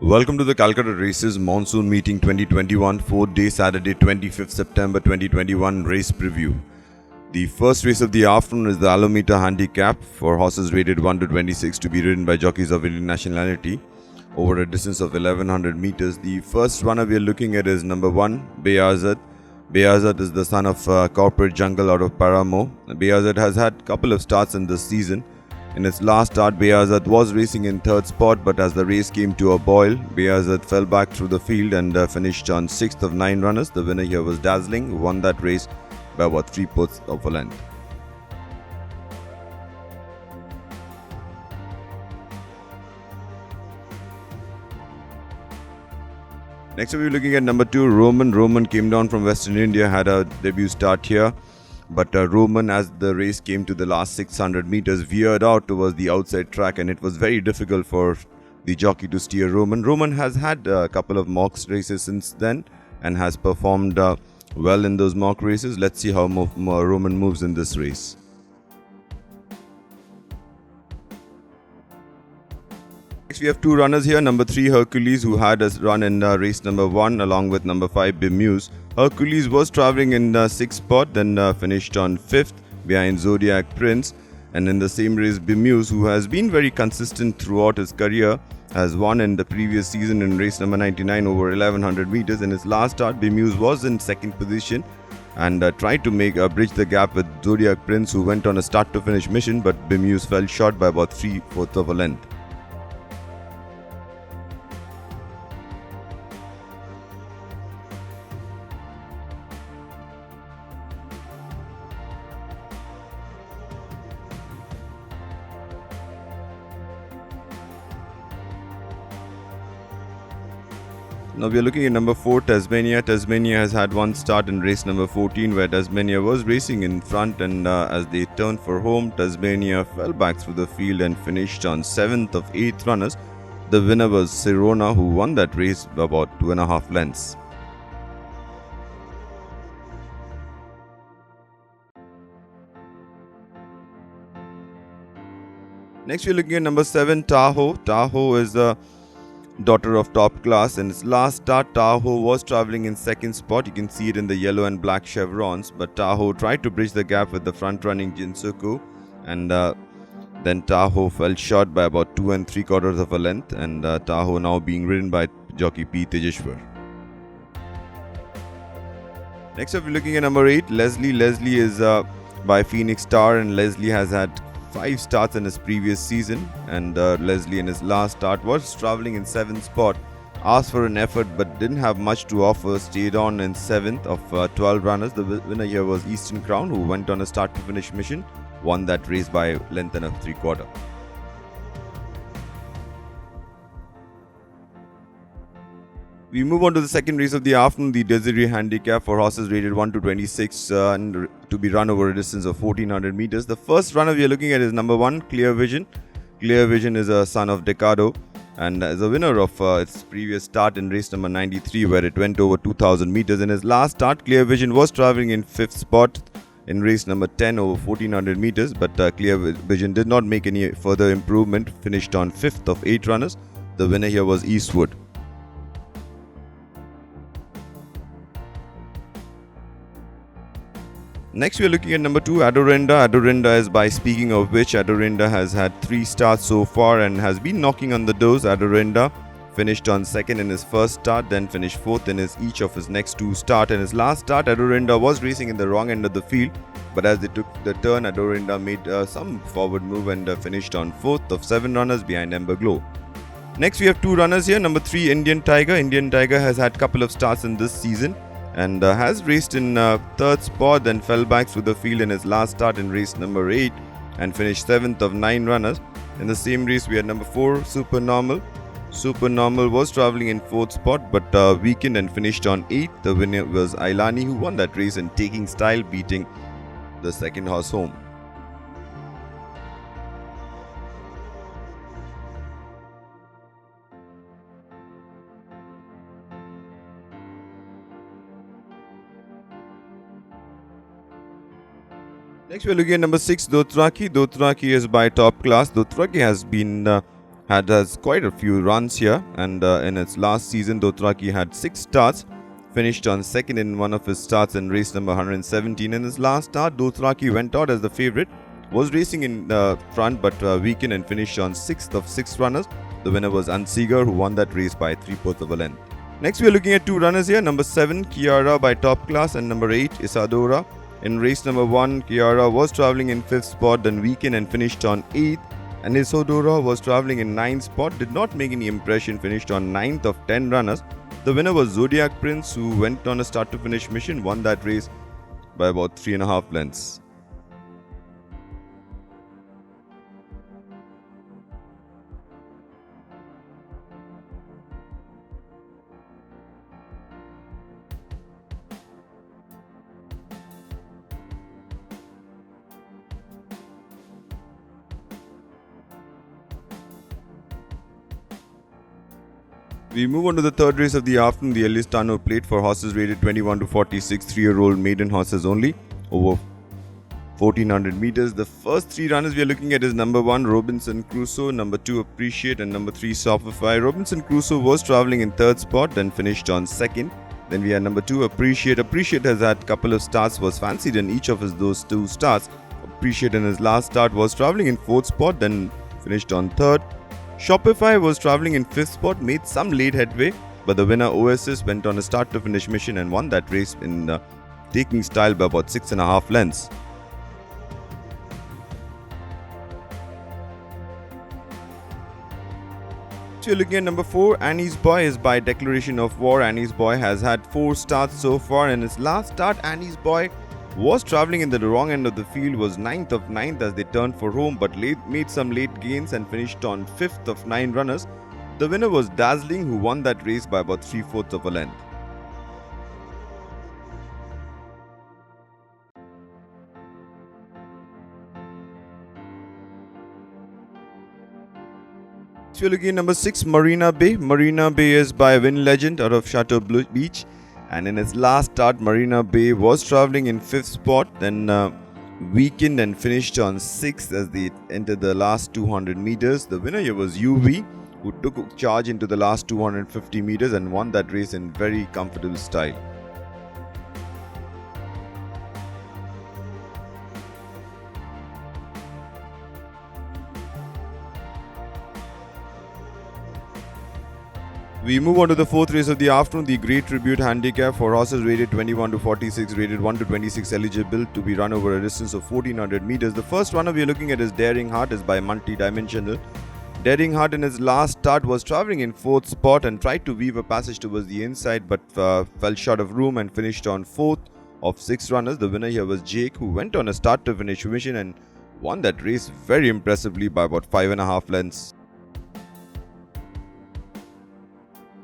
Welcome to the Calcutta Races Monsoon Meeting 2021, 4th day Saturday 25th September 2021 race preview. The first race of the afternoon is the Allometer Handicap for horses rated 1 to 26 to be ridden by jockeys of Indian nationality over a distance of 1100 meters. The first runner we are looking at is number 1, Bayazat. Bayazat is the son of Corporate Jungle out of Paramo. Bayazat has had a couple of starts in this season. In its last start, Bayazat was racing in third spot, but as the race came to a boil, Bayazat fell back through the field and finished on 6th of 9 runners. The winner here was Dazzling, who won that race by about 3/4 of a length. Next up, we're looking at number 2, Roman. Roman came down from Western India, had a debut start here. But Roman, as the race came to the last 600 meters, veered out towards the outside track, and it was very difficult for the jockey to steer Roman. Roman has had a couple of mock races since then and has performed well in those mock races. Let's see how Roman moves in this race. Next, we have two runners here. Number 3, Hercules, who had a run in race number 1 along with number 5, Bemuse. Hercules was travelling in 6th spot, then finished on 5th behind Zodiac Prince. And in the same race, Bemuse, who has been very consistent throughout his career, has won in the previous season in race number 99 over 1100 meters. In his last start, Bemuse was in 2nd position and tried to bridge the gap with Zodiac Prince, who went on a start-to-finish mission, but Bemuse fell short by about 3/4 of a length. Now we are looking at number 4, Tasmania. Tasmania has had one start in race number 14 where Tasmania was racing in front, and as they turned for home, Tasmania fell back through the field and finished on 7th of 8 runners. The winner was Sirona, who won that race by about 2.5 lengths. Next we are looking at number 7, Tahoe. Tahoe is a daughter of Top Class. In its last start, Tahoe was travelling in 2nd spot. You can see it in the yellow and black chevrons, but Tahoe tried to bridge the gap with the front-running Jinsuku, and then Tahoe fell short by about 2 3/4 of a length, and Tahoe now being ridden by jockey P. Tejeshwar. Next up, we're looking at number 8, Leslie. Leslie is by Phoenix Star, and Leslie has had 5 starts in his previous season, and Leslie in his last start was travelling in 7th spot, asked for an effort but didn't have much to offer, stayed on in 7th of 12 runners. The winner here was Eastern Crown, who went on a start to finish mission, won that race by length and a 3/4. We move on to the second race of the afternoon, the Desiree Handicap for horses rated 1 to 26 and to be run over a distance of 1400 meters. The first runner we are looking at is number 1, Clear Vision. Clear Vision is a son of Decado and is a winner of its previous start in race number 93 where it went over 2000 meters. In his last start, Clear Vision was travelling in 5th spot in race number 10 over 1400 meters, but Clear Vision did not make any further improvement, finished on 5th of 8 runners. The winner here was Eastwood. Next we are looking at number 2, Adorinda. Adorinda is by Speaking of Which. Adorinda has had 3 starts so far and has been knocking on the doors. Adorinda finished on 2nd in his first start, then finished 4th in each of his next 2 starts. In his last start, Adorinda was racing in the wrong end of the field, but as they took the turn, Adorinda made some forward move and finished on 4th of 7 runners behind Ember Glow. Next we have 2 runners here. Number 3, Indian Tiger. Indian Tiger has had a couple of starts in this season and has raced in 3rd spot, then fell back through the field in his last start in race number 8 and finished 7th of 9 runners. In the same race, we had number 4, Supernormal. Supernormal was travelling in 4th spot but weakened and finished on 8th. The winner was Ailani, who won that race in taking style, beating the second horse home. Next we are looking at number 6, Dothraki. Dothraki is by Top Class. Dothraki has been has quite a few runs here, and in its last season, Dothraki had 6 starts, finished on second in one of his starts in race number 117. In his last start, Dothraki went out as the favourite, was racing in front but weakened and finished on 6th of 6 runners. The winner was Ansigar, who won that race by 3/4 of a length. Next, we are looking at 2 runners here. Number 7, Kiara by Top Class, and number 8, Isadora. In race number 1, Kiara was travelling in 5th spot, then weakened and finished on 8th. And Isadora was travelling in 9th spot, did not make any impression, finished on 9th of 10 runners. The winner was Zodiac Prince, who went on a start to finish mission, won that race by about 3.5 lengths. We move on to the third race of the afternoon, the Elistano Plate for horses rated 21 to 46, 3-year-old maiden horses only, over 1400 meters. The first 3 runners we are looking at is number 1, Robinson Crusoe, number 2, Appreciate, and number 3, Shopify. Robinson Crusoe was travelling in 3rd spot, then finished on 2nd. Then we have number 2, Appreciate. Appreciate has had a couple of starts, was fancied in each of those 2 starts. Appreciate in his last start was travelling in 4th spot, then finished on 3rd. Shopify was travelling in 5th spot, made some late headway, but the winner Oasis went on a start to finish mission and won that race in taking style by about 6.5 lengths. So you're looking at number 4, Annie's Boy is by Declaration of War. Annie's Boy has had 4 starts so far. In his last start, Annie's Boy was travelling in the wrong end of the field, was 9th of 9th as they turned for home, but made some late gains and finished on 5th of 9 runners. The winner was Dazzling, who won that race by about 3/4 of a length. So we're looking at number 6, Marina Bay. Marina Bay is by Win Legend out of Chateau Beach. And in its last start, Marina Bay was travelling in 5th spot, then weakened and finished on 6th as they entered the last 200 meters. The winner here was UV, who took charge into the last 250 meters and won that race in very comfortable style. We move on to the 4th race of the afternoon, the Great Tribute Handicap for horses rated 21 to 46, rated 1 to 26, eligible to be run over a distance of 1400 meters. The first runner we are looking at is Daring Heart, is by Multi-Dimensional. Daring Heart in his last start was travelling in 4th spot and tried to weave a passage towards the inside, but fell short of room and finished on 4th of 6 runners. The winner here was Jake, who went on a start to finish mission and won that race very impressively by about 5.5 lengths.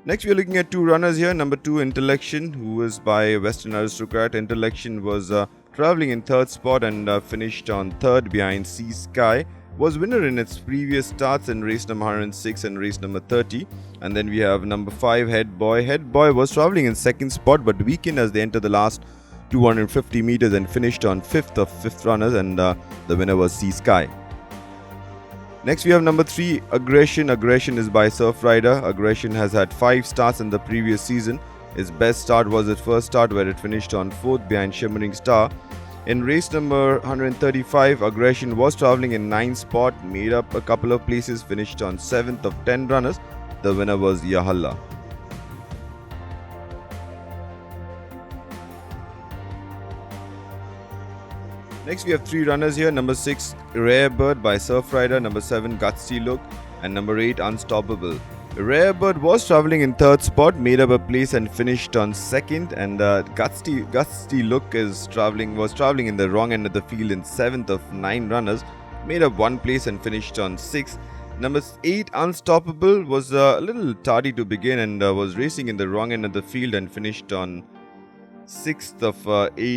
Next, we are looking at 2 runners here. Number 2, Intellection, who was by Western Aristocrat. Intellection was travelling in 3rd spot and finished on 3rd behind Sea Sky. Was winner in its previous starts in race number 106 and race number 30. And then we have number 5, Head Boy. Head Boy was travelling in 2nd spot but weakened as they entered the last 250 meters and finished on 5th of 5th runners, and the winner was Sea Sky. Next, we have number 3, Aggression. Aggression is by Surf Rider. Aggression has had 5 starts in the previous season. Its best start was its first start, where it finished on 4th behind Shimmering Star. In race number 135, Aggression was travelling in 9th spot, made up a couple of places, finished on 7th of 10 runners. The winner was Yahalla. Next, we have 3 runners here. Number 6, Rare Bird by Surf Rider. Number 7, Gutsy Look. And number 8, Unstoppable. Rare Bird was travelling in 3rd spot, made up a place and finished on 2nd. And Gutsy Look was travelling in the wrong end of the field in 7th of 9 runners, made up 1 place and finished on 6th. Number 8, Unstoppable, was a little tardy to begin and was racing in the wrong end of the field and finished on 6th of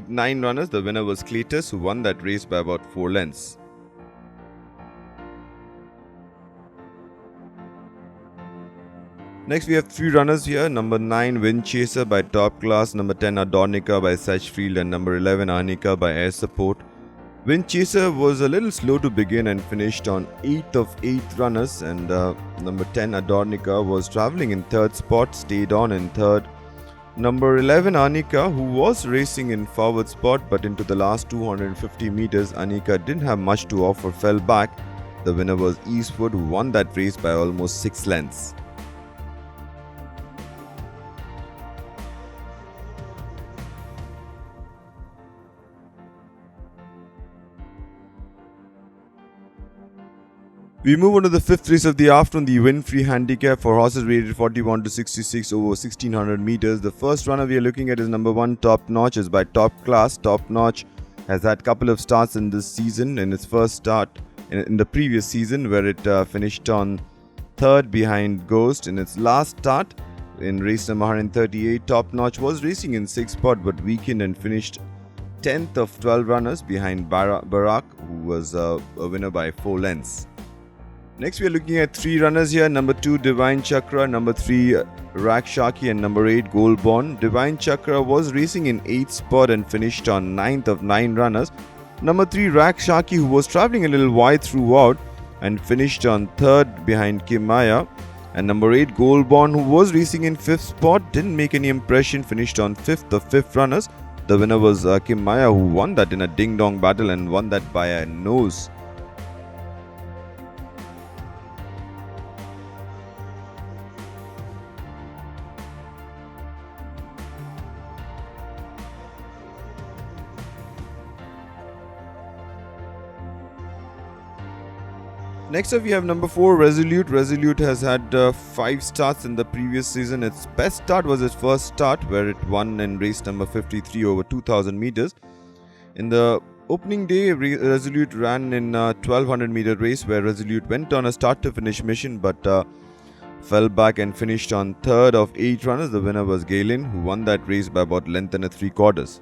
9 runners. The winner was Cletus, who won that race by about 4 lengths. Next, we have 3 runners here. Number 9, Wind Chaser by Top Class. Number 10, Adonica by Satchfield. And number 11, Arnica by Air Support. Wind Chaser was a little slow to begin and finished on 8th of 8th runners, and number 10 Adornica was travelling in 3rd spot, stayed on in 3rd. Number 11 Anika, who was racing in forward spot but into the last 250 meters, Anika didn't have much to offer, fell back. The winner was Eastwood, who won that race by almost 6 lengths. We move on to the 5th race of the afternoon, the wind-free handicap for horses rated 41 to 66 over 1600 meters. The first runner we are looking at is number 1 Top Notch, is by Top Class. Top Notch has had a couple of starts in this season. In its first start in the previous season, where it finished on 3rd behind Ghost. In its last start in race number 138, Top Notch was racing in 6th spot but weakened and finished 10th of 12 runners behind Barak, who was a winner by 4 lengths. Next we are looking at 3 runners here. Number 2 Divine Chakra, number 3 Rakshaki, and number 8 Goldborn. Divine Chakra was racing in 8th spot and finished on 9th of 9 runners. Number 3 Rakshaki, who was travelling a little wide throughout and finished on 3rd behind Kimaya. And number 8 Goldborn, who was racing in 5th spot, didn't make any impression, finished on 5th of 5th runners. The winner was Kimaya, who won that in a ding-dong battle and won that by a nose. Next up we have number 4 Resolute. Resolute has had 5 starts in the previous season. Its best start was its first start, where it won in race number 53 over 2000 meters. In the opening day, Resolute ran in a 1200 meter race, where Resolute went on a start to finish mission but fell back and finished on 3rd of 8 runners. The winner was Galen, who won that race by about length and 3/4.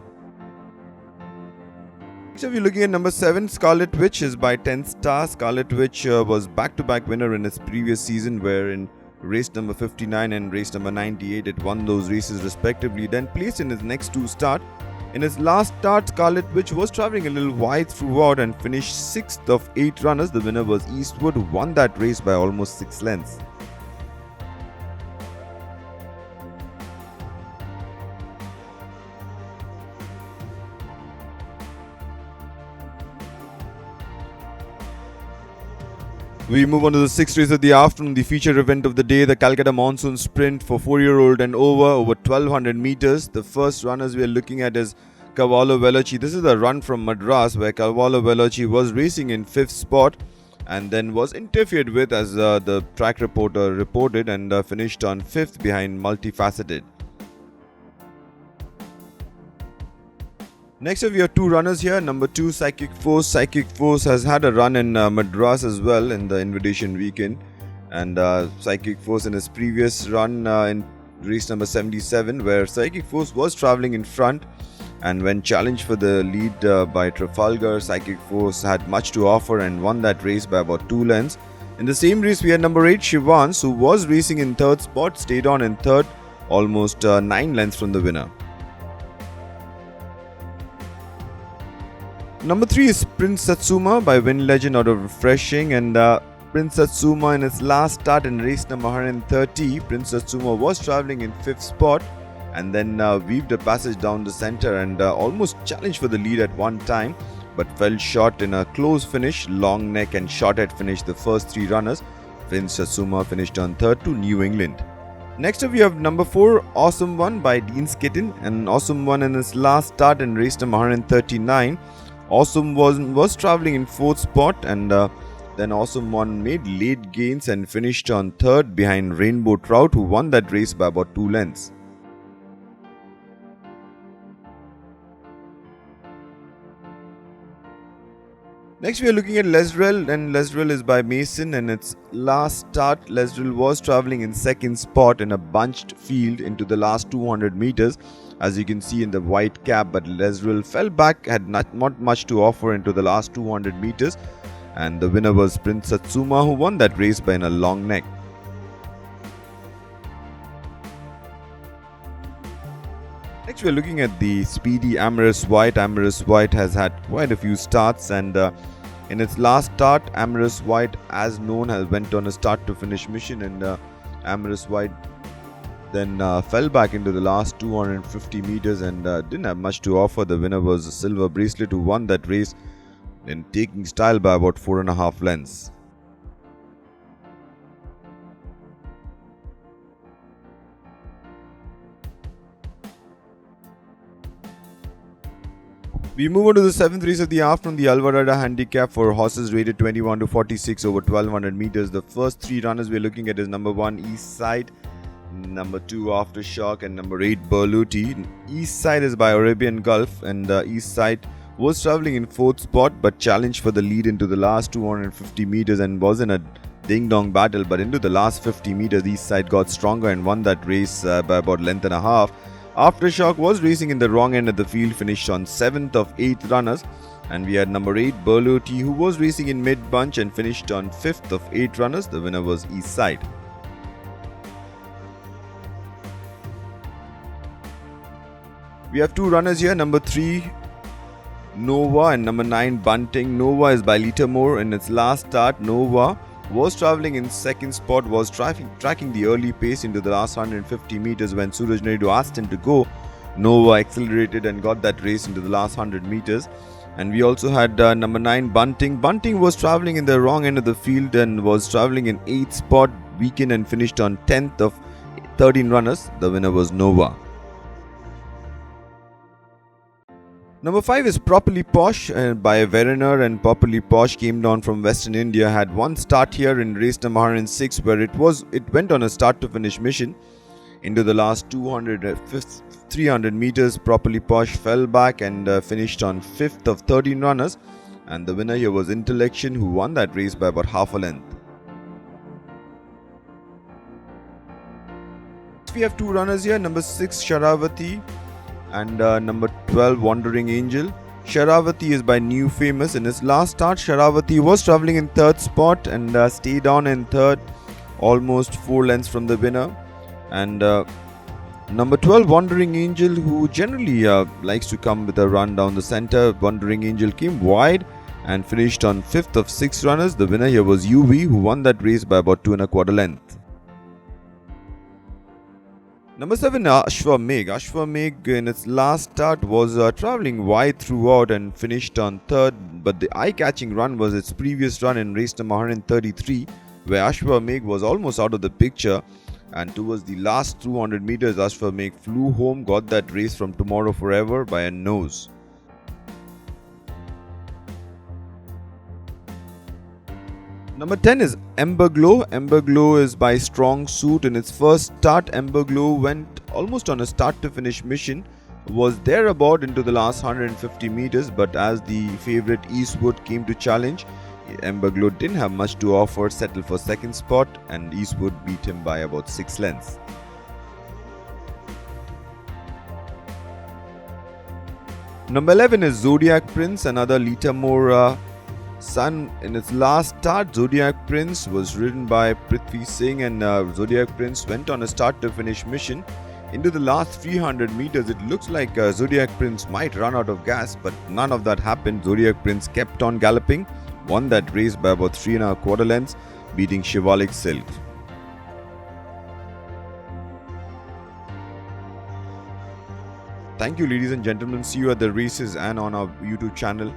Next up, we're looking at number 7, Scarlet Witch, is by 10 Star. Scarlet Witch was back-to-back winner in its previous season, where in race number 59 and race number 98 it won those races respectively, then placed in its next 2 starts. In its last start, Scarlet Witch was travelling a little wide throughout and finished 6th of 8 runners. The winner was Eastwood, who won that race by almost 6 lengths. We move on to the 6th race of the afternoon, the feature event of the day, the Calcutta Monsoon Sprint for 4-year-old and over 1200 meters. The first runners we are looking at is Cavallo Veloci. This is a run from Madras, where Cavallo Veloci was racing in 5th spot and then was interfered with, as the track reporter reported, and finished on 5th behind Multifaceted. Next up we have 2 runners here. Number 2 Psychic Force. Psychic Force has had a run in Madras as well in the invitation weekend, and Psychic Force in his previous run in race number 77, where Psychic Force was travelling in front, and when challenged for the lead by Trafalgar, Psychic Force had much to offer and won that race by about 2 lengths. In the same race we had number 8 Shivans, who was racing in 3rd spot, stayed on in 3rd, almost 9 lengths from the winner. Number 3 is Prince Satsuma by Wind Legend out of Refreshing, and Prince Satsuma in its last start in race number 130, Prince Satsuma was travelling in 5th spot and then weaved a passage down the centre and almost challenged for the lead at one time, but fell short in a close finish. Long Neck and Shorthead finished the first 3 runners. Prince Satsuma finished on 3rd to New England. Next up we have number 4 Awesome One by Dean Skitten, and Awesome One in its last start in race number 139, Awesome was travelling in 4th spot, and then Awesome One made late gains and finished on 3rd behind Rainbow Trout, who won that race by about 2 lengths. Next we are looking at Lesrel, and Lesrel is by Mason. In its last start, Lesrel was travelling in 2nd spot in a bunched field into the last 200 meters, as you can see in the white cap, but Lesrel fell back, had not much to offer into the last 200 meters, and the winner was Prince Satsuma, who won that race by a long neck. Next, we're looking at the speedy Amaris White. Amaris White has had quite a few starts, and in its last start, Amaris White, as known, has went on a start-to-finish mission, and Amaris White then fell back into the last 250 meters and didn't have much to offer. The winner was a Silver Bracelet, who won that race in taking style by about 4.5 lengths. We move on to the 7th race of the afternoon, the Alvarado Handicap for horses rated 21 to 46 over 1200 meters. The first three runners we're looking at is number 1 East Side, number 2 Aftershock, and number 8 Berluti. East Side is by Arabian Gulf, and East Side was travelling in 4th spot but challenged for the lead into the last 250 meters and was in a ding-dong battle, but into the last 50 meters East Side got stronger and won that race by about length and a half. Aftershock was racing in the wrong end of the field, finished on 7th of 8 runners, and we had number 8 Berluti, who was racing in mid-bunch and finished on 5th of 8 runners. The winner was East Side. We have two runners here, number 3 Nova and number 9 Bunting. Nova is by Litamore. In its last start, Nova was travelling in 2nd spot, was tracking the early pace into the last 150 meters when Suraj Naidu asked him to go. Nova accelerated and got that race into the last 100 meters. And we also had number 9 Bunting. Bunting was travelling in the wrong end of the field and was travelling in 8th spot, weakened and finished on 10th of 13 runners. The winner was Nova. Number 5 is Properly Posh by Verner, and Properly Posh came down from Western India, had one start here in race number 106 where it went on a start to finish mission. Into the last 300 meters, Properly Posh fell back and finished on 5th of 13 runners, and the winner here was Intellection, who won that race by about half a length. We have two runners here, number 6 Sharavati and number 12 Wandering Angel. Sharavati is by New Famous. In his last start, Sharavati was travelling in 3rd spot and stayed on in 3rd, almost 4 lengths from the winner. And number 12 Wandering Angel, who generally likes to come with a run down the centre. Wandering Angel came wide and finished on 5th of 6 runners. The winner here was UV, who won that race by about 2 1/4 length. Number 7 Ashwamegh. Ashwamegh in its last start was travelling wide throughout and finished on 3rd, but the eye-catching run was its previous run in race number 133, where Ashwamegh was almost out of the picture, and towards the last 200 meters Ashwamegh flew home, got that race from Tomorrow Forever by a nose. Number 10 is Ember Glow. Ember Glow is by Strong Suit. In its first start, Ember Glow went almost on a start-to-finish mission, was thereabout into the last 150 meters, but as the favourite Eastwood came to challenge, Ember Glow didn't have much to offer, settled for 2nd spot, and Eastwood beat him by about 6 lengths. Number 11 is Zodiac Prince, another Litamore son. In its last start, Zodiac Prince was ridden by Prithvi Singh, and Zodiac Prince went on a start-to-finish mission. Into the last 300 meters, it looks like Zodiac Prince might run out of gas, but none of that happened. Zodiac Prince kept on galloping, won that race by about 3 1/4 lengths, beating Shivalik Silk. Thank you, ladies and gentlemen. See you at the races and on our YouTube channel.